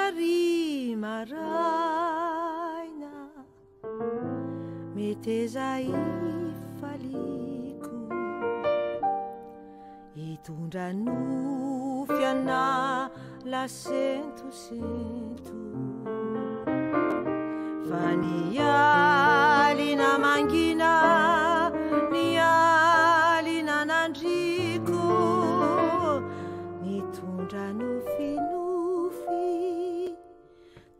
zary maraina mety zay faliko hitondra nofy ana lasentosento fa nialina mangina nialina nandriko nitondra nofinofy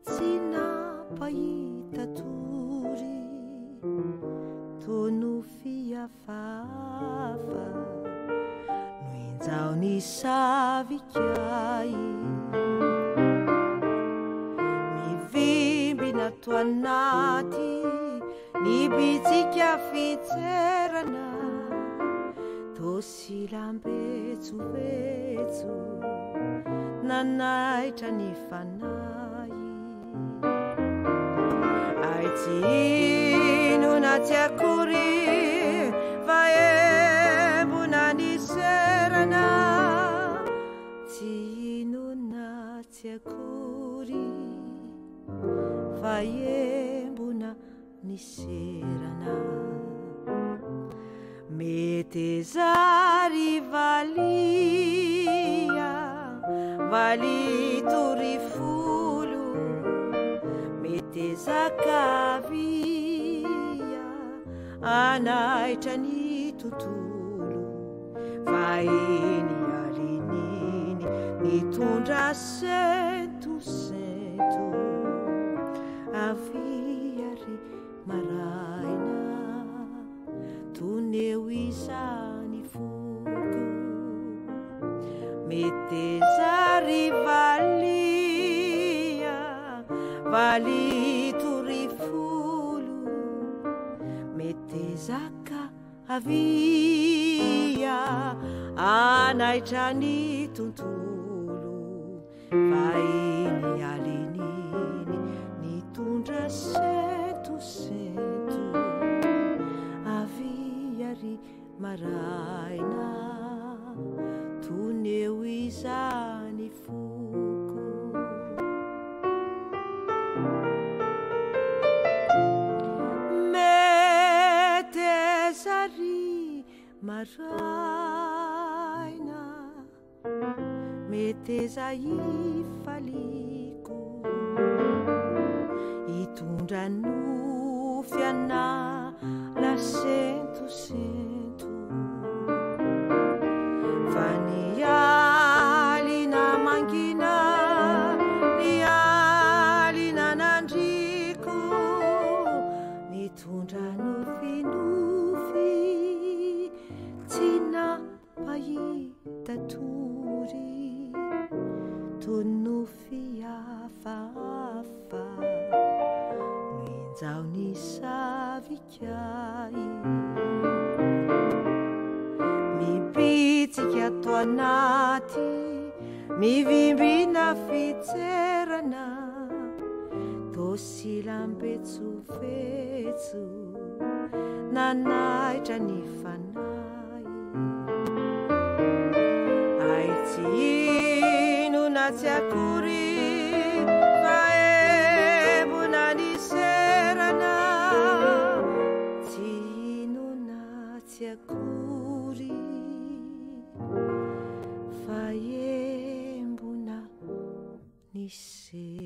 tsy napahita tory tonofy afafa no injao ny savikay mivimbina to anaty ny bitsika fitserana tosilam-betsovetso nanaitra ny fanay ay tsy ino na tsy akory fa embona ny serana tsy ino na tsy akory fa embona ny serana mety zary valia valitory folo mety zakavia anaitra ny tontolo fa iny alininy nitondra sentosento aviary maraina toneo izany foko mety zary valia valitory folo mety zaka avia anaitra ny tontolo fa iny alininy nitondra sentosento aviary maraina toneo izany foko mety zary maraina mety zay faliko hitondra nofy ana lasentosento fa nialina mangina nialina nandriko nitondra nofinofy tsy napahita tory tonofy afafa injao ny savikay mibitsika to anaty mivimbina fitserana tosilam-betsovetso nanaitra ny fanay ay tsy ino na tsy akory fa embona ny serana tsy ino na tsy akory fa embona ny serana